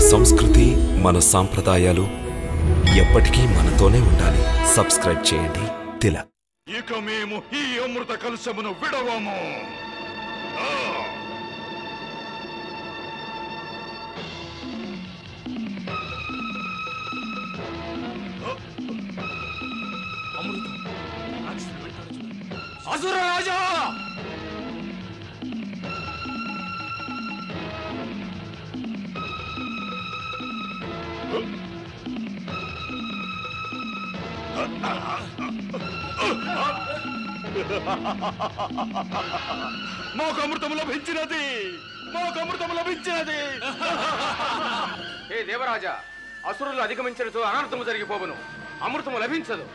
సంస్కృతి, మన సాంప్రదాయాలు ఎప్పటికీ మనతోనే ఉండాలి. సబ్స్క్రైబ్ చేయండి తిలక్. ఇక మేము ఈ అమృత కలశమును విడవము. అసుర రాజా, మాకు అమృతము లభించినది, మాకు అమృతము లభించినది. హే దేవరాజా, అసురులు అధిగమించడంతో అనర్థము జరిగిపోవును, అమృతము లభించదు.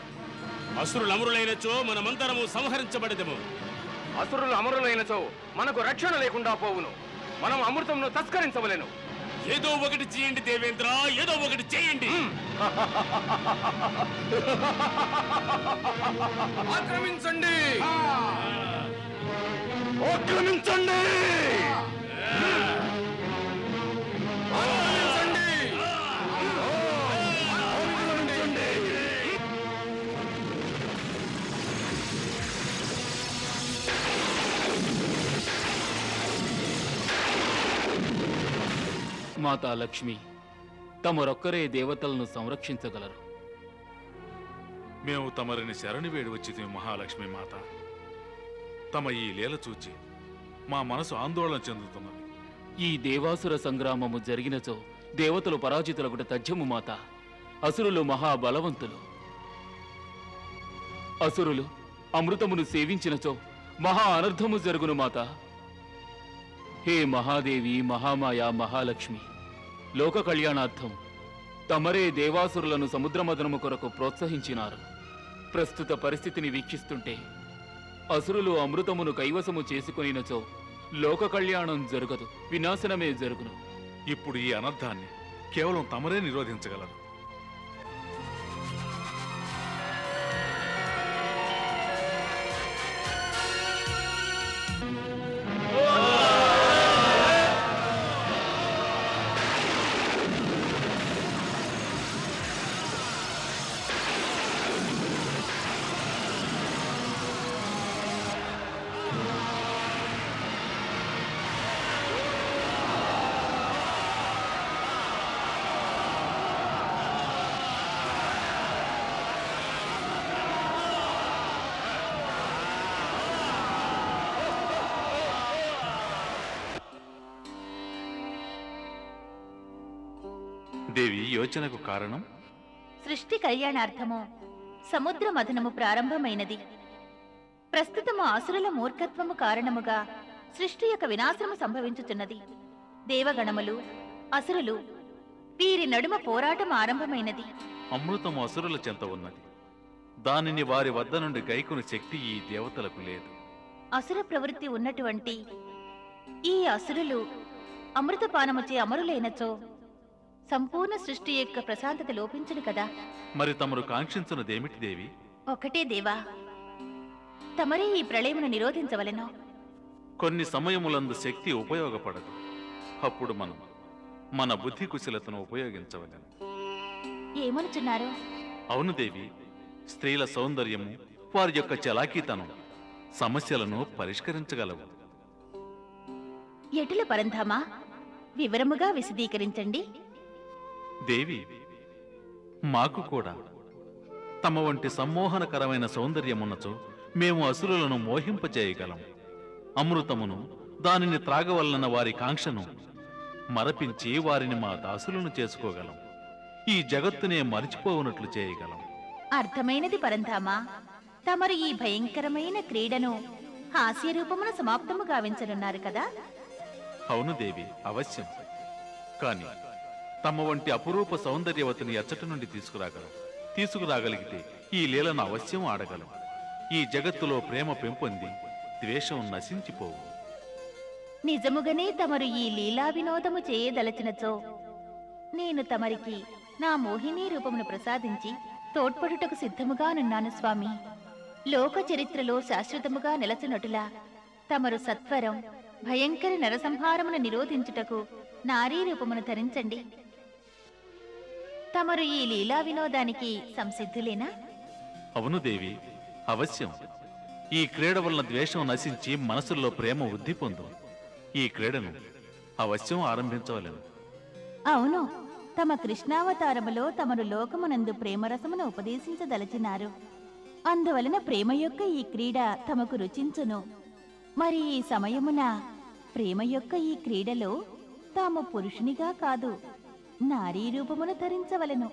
అసురులు అమరులైనచో మనమంతరము సంహరించబడదము. అసురులు అమరులైనచో మనకు రక్షణ లేకుండా పోవును, మనం అమృతమును తస్కరించవలెను. ఏదో ఒకటి చేయండి దేవేంద్ర, ఏదో ఒకటి చేయండి. ఆక్రమించండి, ఆక్రమించండి. మాతా లక్ష్మి, తమరొక్కరే దేవతలను సంరక్షించగలరు. మేము తమరిని శరణి వేడి వచ్చితే మహాలక్ష్మి మాత. తమ ఈ లీల చూచి మా మనసు ఆందోళన చెందుతున్నది. ఈ దేవాసుర సంగ్రామము జరిగినచో దేవతలు పరాజితులగుట తథ్యము మాత. అసురులు మహాబలవంతులు. అసురులు అమృతమును సేవించినచో మహా అనర్థము జరుగును మాత. హే మహాదేవి, మహామాయ, మహాలక్ష్మి, లోక కళ్యాణార్థం తమరే దేవాసురులను సముద్రమదనము కొరకు ప్రోత్సహించినారు. ప్రస్తుత పరిస్థితిని వీక్షిస్తుంటే అసురులు అమృతమును కైవసము చేసుకునినచో లోక కళ్యాణం జరగదు, వినాశనమే జరుగును. ఇప్పుడు ఈ అనర్థాన్ని కేవలం తమరే నిరోధించగలరు. దేవి, యోచనకు కారణం? సృష్టి కళ్యాణార్థము సముద్ర మథనము ప్రారంభమైనది. ప్రస్తుతము అసురుల మూర్ఖత్వము కారణముగా సృష్టి యొక్క వినాశనము సంభవించుచున్నది. దేవగణములు, అసురులు వీరి నడుమ పోరాటం ఆరంభమైనది. అమృతము అసురుల చెంత ఉన్నది. దానిని వారి వద్ద నుండి గైకుని శక్తి ఈ దేవతలకు లేదు. అసుర ప్రవృత్తి ఉన్నటువంటి ఈ అసురులు అమృతపానముచే అమరులైనచో సంపూర్ణ సృష్టి యొక్క ప్రశాంతత లోపించును కదా. మరి తమరు కాంక్షించున్నదేమిటి దేవి? ఒకటే దేవా, తమరే ఈ ప్రళయమును నిరోధించవలెను. కొన్ని సమయములందు శక్తి ఉపయోగపడదు. అప్పుడు మనం మన బుద్ధి కుశలతను ఉపయోగించవలెను. ఏమనుచున్నారు? అవును దేవి, స్త్రీల సౌందర్యము, వారి యొక్క చలాకీతనం సమస్యలను పరిష్కరించగలవు. ఎటుల పరంధామా, వివరముగా విశదీకరించండి. దేవి, మాకు కూడా తమ వంటి సమ్మోహనకరమైన సౌందర్యమున్నచో మేము అసురులను మోహింపచేయగలం. అమృతమును, దానిని త్రాగవలన వారి కాంక్షను మరపించి వారిని మా దాసులను చేసుకోగలం. ఈ జగత్తునే మరిచిపోవునట్లు చేయగలం. అర్థమైనది పరంధామా. తమరు ఈ భయంకరమైన క్రీడను హాస్యరూపమున సమాప్తము గావించనున్నారు కదా. అవును దేవి, అవశ్యం. కాని తమ వంటి అపురూప సౌందర్యవతిని ఎచ్చటి నుండి తీసుకురాగలిగితే ఈ లీలను అవశ్యం ఆడగలం. ఈ జగత్తులో ప్రేమ పెంపొంది ద్వేషం నశించిపోవు. నిజముగానే తమరు ఈ లీలా వినోదము చేయదలచినచో నేను తమరికి నా మోహిని రూపమును ప్రసాదించి తోడ్పడుటకు సిద్ధముగానున్నాను స్వామి. లోక చరిత్రలో శాశ్వతముగా నిలచునటులా తమరు సత్వరం భయంకర నరసంహారమును నిరోధించుటకు నారీ రూపమును ధరించండి. తమరు ఈ లీలా వినోదానికి సంసిద్ధులేనా? అవును దేవి, అవశ్యం. ఈ క్రీడ వలన ద్వేషం నశించి మనసుల్లో ప్రేమ వృద్ధి పొందు. ఈ క్రీడను అవశ్యం ఆరంభించవలెను. అవును, తమ కృష్ణావతారములో తమరు లోకమునందు ప్రేమరసమును ఉపదేశించదలచినారు. అందువలన ప్రేమ యొక్క ఈ క్రీడ తమకు రుచించును. మరి ఈ సమయమున ప్రేమ యొక్క ఈ క్రీడలో తాము పురుషునిగా కాదు, నారీ రూపమును ధరించవలెను.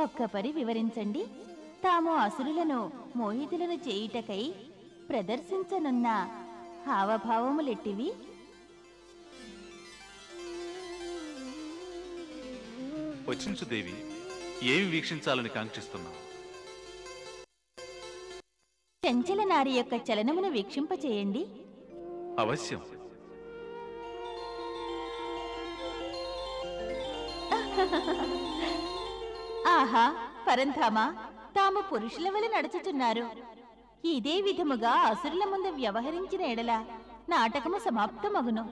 ఒక్కపరి వివరించండి. తాము అసురులను మోహితులను చేయుటకై ప్రదర్శించనున్న హావభావములెట్టివి? వచించు దేవి, ఏమి వీక్షించాలని కాంక్షిస్తున్నావు? చంచల నారి యొక్క చలనమును వీక్షింపచేయండి. అవశ్యం. ఆహా, పరంధామా, తాము పురుషుల వలె నడుచుచున్నారు. ఇదే విధముగా అసురుల ముందు వ్యవహరించిన ఎడల నాటకము సమాప్తమగును.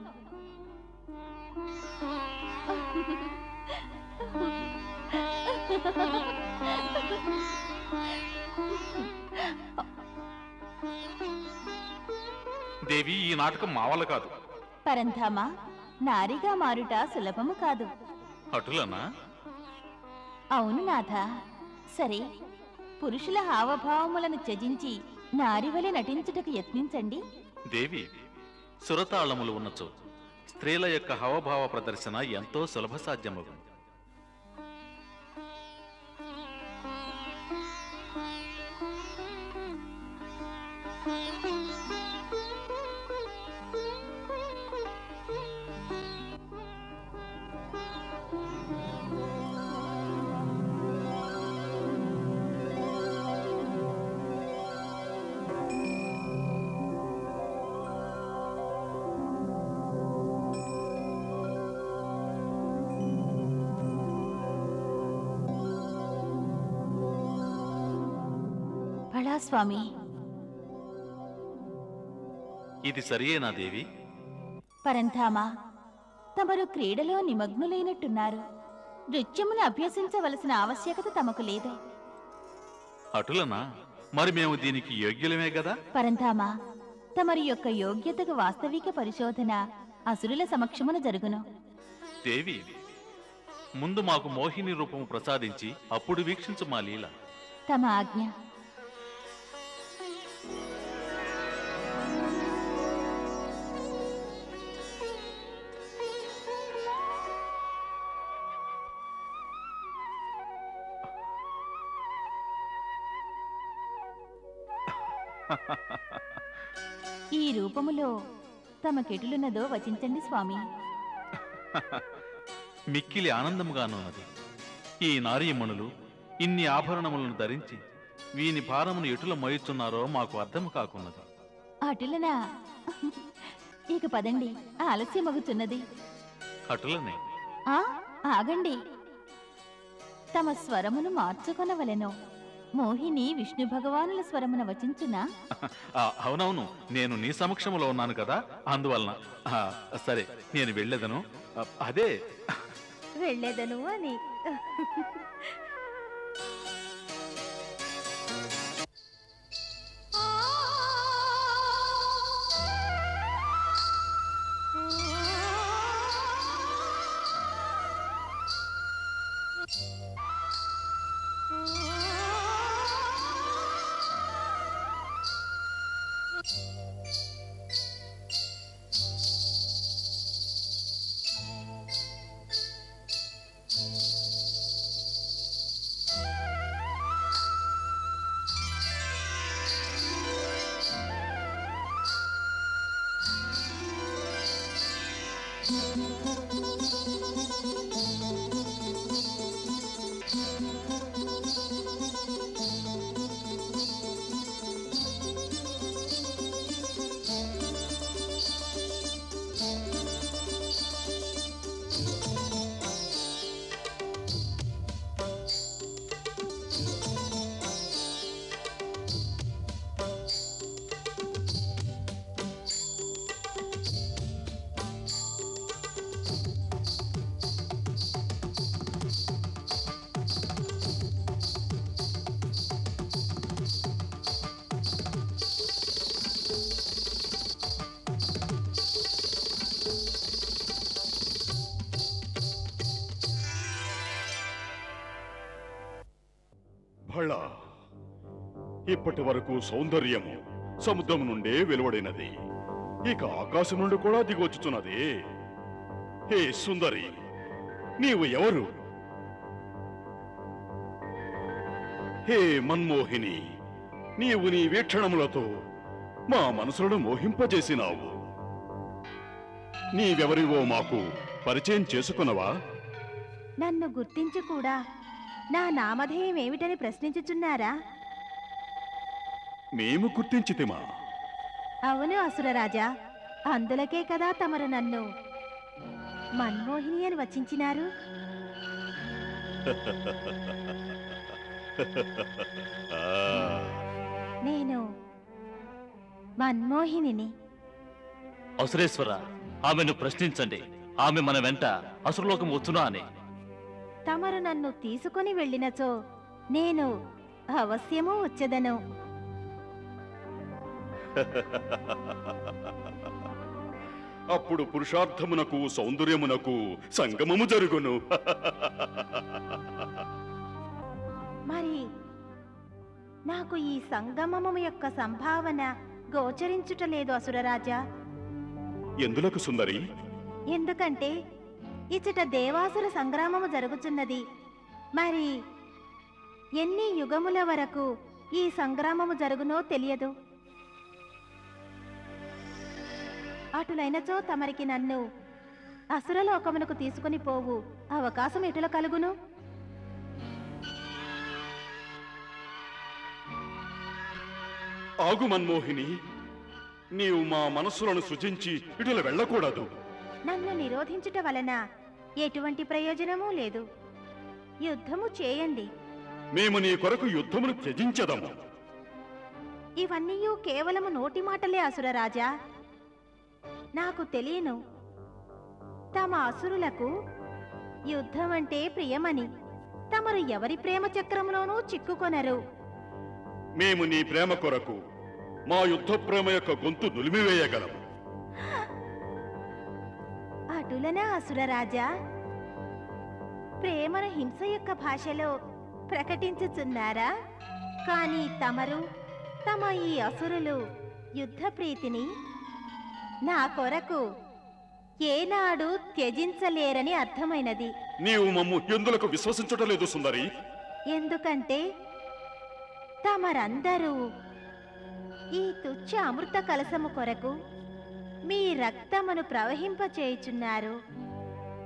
దేవి, ఈ నాటకం మా వల్ల కాదు. పరంధామా, నారిగా మారుట సులభము కాదు. అటులనా? అవును నాథ. సరే, పురుషుల హావభావములను త్యజించి నారివలె నటించుటకు యత్నించండి. దేవి, సురతాళములు ఉన్నచో స్త్రీల యొక్క హావభావ ప్రదర్శన ఎంతో సులభ సాధ్యమగు. బళా స్వామి, ఇది సరియేనా దేవి? పరంధామా, తమరు క్రీడలో నిమగ్నులైనట్టున్నారు. నృత్యమును అభ్యసించవలసిన ఆవశ్యకత తమకు లేదు. అటులనా? మరి మేము దీనికి యోగ్యులమే గదా? పరంధామా, తమరి యొక్క యోగ్యతకు వాస్తవిక పరిశోధన అసురుల సమక్షమున జరుగును. దేవి, ముందు మాకు మోహిని రూపము ప్రసాదించి అప్పుడు వీక్షించు మా లీల. తమ ఆజ్ఞ. ఈ రూపములో తమకెటులున్నదో వచించండి స్వామి. మిక్కిలి ఆనందముగానున్నది. ఈ నారీమణులు ఇన్ని ఆభరణములను ధరించి వీని భారమును ఎటుల మోయుచున్నారో మాకు అర్థము కాకున్నది. అటులనా? ఇక పదండి, ఆలస్యమగుచున్నది. అటులనే. ఆగండి. తమ స్వరమును మార్చుకొనవలెను. మోహిని విష్ణు భగవానుల స్వరమున వచించునా? అవునవును, నేను నీ సమక్షములో ఉన్నాను కదా, అందువలన. సరే, నేను వెళ్ళేదను. అదే వెళ్ళేదను అని. ఫళ ఇప్పటి వరకు సౌందర్యము సముద్రం నుండే వెలువడినది, ఇక ఆకాశం నుండి కూడా దిగొచ్చుతున్నది. హే సుందరి, నీవు ఎవరు? హే మన్మోహిని, నీవు నీ వీక్షణములతో మా మనసులను మోహింపజేసినావు. నీవెవరివో మాకు పరిచయం చేసుకున్నవా? నన్ను గుర్తించి కూడా నా నామధేయం ఏమిటని ప్రశ్నించుచున్నారా? మేము గుర్తించితిమా? అవును అసురరాజా, అందులకే కదా తమరు నన్ను మన్మోహిని అని వచించినారు. నేను మన్మోహినిని. అసురేశ్వర, ఆమెను ప్రశ్నించండి. ఆమె మన వెంట అసురలోకం వచ్చునా అని. తమరు నన్ను తీసుకుని వెళ్ళినచో నేను అవశ్యము వచ్చెదను. అప్పుడు పురుషార్థమునకు సౌందర్యమునకు సంగమము జరుగును. మరి నాకు ఈ సంగమము యొక్క సంభావన గోచరించుటలేదు అసురరాజా. ఎందులకు సుందరి? ఎందుకంటే ఇచ్చట దేవాసుర సంగ్రామము జరుగుతున్నది. మరి ఎన్ని యుగముల వరకు ఈ సంగ్రామము జరుగునో తెలియదు. అటులైనచో తమరికి నన్ను అసురలోకమునకు తీసుకుని పోవు అవకాశం ఎటుల కలుగును? ఆగు మన్మోహిని, నీవు మా మనస్సులను సృజించి ఇటుల వెళ్ళకూడదు. నన్ను నిరోధించుట వలన ఎటువంటి ప్రయోజనమూ లేదు. యుద్ధము చేయండి. మేము నీ కొరకు యుద్ధమును త్యజించదము. ఇవన్నీ కేవలము నోటి మాటలే అసురరాజా. నాకు తెలియను తమ అసురులకు యుద్ధం అంటే ప్రియమని. తమరు ఎవరి ప్రేమ చక్రంలోనూ చిక్కుకొనరు. మేము నీ ప్రేమ కొరకు మా యుద్ధ ప్రేమ యొక్క గొంతు నులిమివేయగలము. అటులనా అసురరాజా? ప్రేమను హింస యొక్క భాషలో ప్రకటించుచున్నారా? కానీ తమరు తమ ఈ అసురులు యుద్ధ ప్రీతిని నా కొరకు ఏనాడు త్యజించలేరని అర్థమైనది. నీవు మమ్ము ఎందులకు విశ్వసించటలేదు సుందరి? ఎందుకంటే తమరందరూ ఈ తుచ్చ అమృత కలసము కొరకు మీ రక్తమును ప్రవహింపచేయుచున్నారు.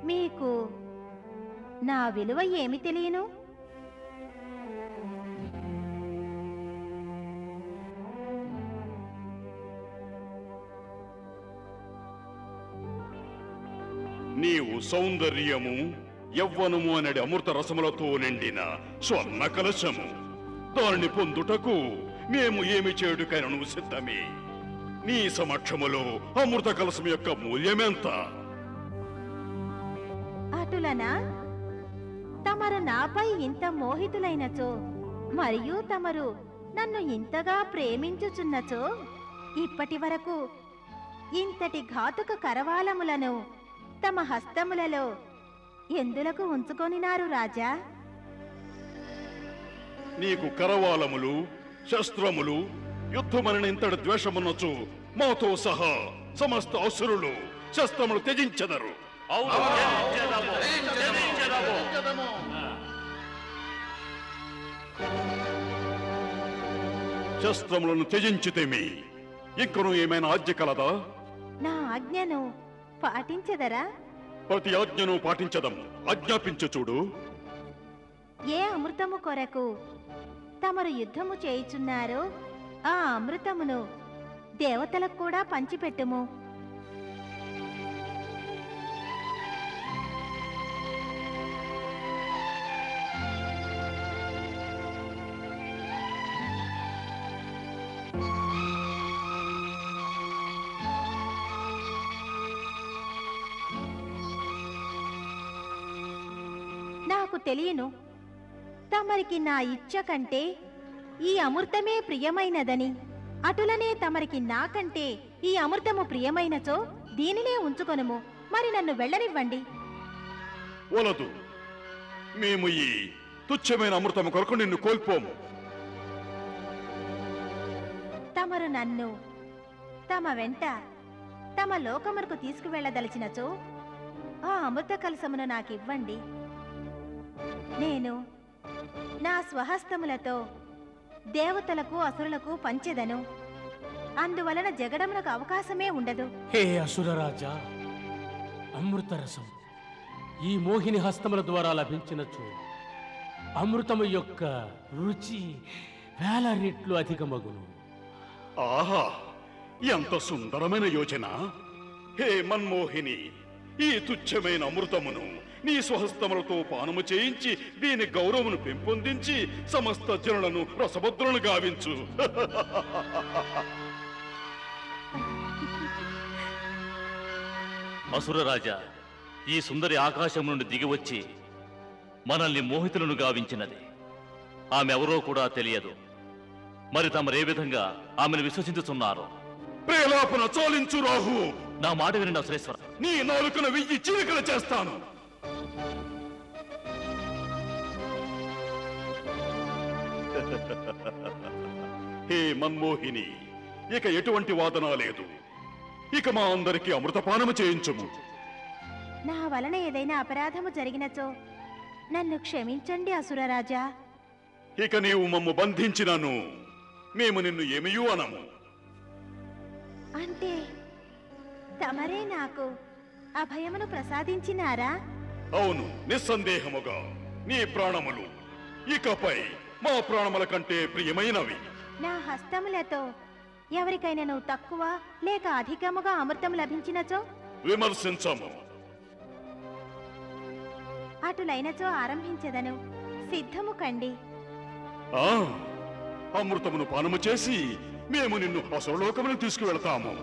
మీకు నా విలువ ఏమి తెలియను? నీవు సౌందర్యము యవ్వనము అనడి అమృత రసములతో నిండిన స్వర్ణ కలశము. దానిని పొందుటకు మేము ఏమి చేయుటకైనను సిద్ధమే. నీ సమక్షములో అమృత కలశం యొక్క మూల్యమెంత? అటులనా? తమరు నాపై ఇంత మోహితులైనచో మరియు తమరు నన్ను ఇంతగా ప్రేమించుచున్నచో ఇప్పటి వరకు ఇంతటి ఘాతుక కరవాలములను తమ హస్తములలో ఎందులకు ఉంచుకొనినారు రాజా? నీకు కరవాలములు శస్త్రములు యుద్ధమని ఇంతటి ద్వేషమున్నచు మాతో సహా సమస్త అసురులు శస్త్రములు త్యజించెదరు. శస్త్రములను త్యజించితేమి ఇంకను ఏమైనా ఆజ్ఞ కలదా? నా ఆజ్ఞను పాటించదరా? ప్రతి ఆజ్ఞను పాటించదం. ఆజ్ఞాపించు చూడు. ఏ అమృతము కొరకు తమరు యుద్ధము చేయుచున్నారో ఆ అమృతమును దేవతలకు కూడా పంచిపెట్టుము. నాకు తెలియను తమరికి నా ఇచ్చ కంటే ఈ అమృతమే ప్రియమైనదని. అటులనే తమరికి నాకంటే ఈ అమృతము ప్రియమైనచో దీనినే ఉంచుకొనుము. మరి నన్ను వెళ్ళనివ్వండి. వలదు. మేము ఈ తుచ్చమైన అమృతము కొరకు నిన్ను కోల్పోము. తమరు నన్ను తమ వెంట తమ లోకమునకు తీసుకువెళ్ళదలిచినచో ఆ అమృత కలశమును నాకివ్వండి. నేను నా స్వహస్తములతో దేవతలకు అసురులకు పంచెదను. అందువలన జగడమునకు అవకాశమే ఉండదు. హే అసురరాజా, అమృతరసం ఈ మోహిని హస్తముల ద్వారా లభించినచో అమృతము యొక్క రుచి వేల రెట్లు అధికమగును. ఆహా, ఎంత సుందరమైన యోచన! హే మన్మోహిని, ఈ తుచ్చమైన అమృతమును నీ స్వహస్తములతో పానము చేయించి దీని గౌరవమును పెంపొందించి సమస్త జనులను రసభద్రులను గావించు. అసురరాజా, ఈ సుందరి ఆకాశం నుండి దిగివచ్చి మనల్ని మోహితులను గావించినది. ఆమె ఎవరో కూడా తెలియదు. మరి తమరే విధంగా ఆమెను విశ్వసించుతున్నారు? ప్రేలాపన చోలించు రాహు. నా మాట వినండి అసురేశ్వర. నీ నాలుకను 1000 చీలికలు చేస్తాను. హే మన్మోహిని, ఇక ఎటువంటి వాదన లేదు. ఇక మా అందరికీ అమృతపానము చేయించుము. నా వలన ఏదైనా అపరాధము జరిగినచో నన్ను క్షమించండి అసురరాజా. ఇక నీవు మమ్ము బంధించినను మేము నిన్ను ఏమియూ అనము. అంటే తమరే నాకు అభయమును ప్రసాదించినారా? అవును, నిస్సందేహముగా నీ ప్రాణములు ఇకపై మా ప్రాణముల కంటే ప్రియమైనవి. నా హస్తములతో ఎవరికైనా తక్కువ లేక అధికముగా అమృతం లభించినచో విమర్శించము. అటులైనచో ఆరంభించదను. సిద్ధము కండి. ఆ, అమృతమును పానము చేసి మేము నిన్ను అసురలోకమును తీసుకువెళతాము.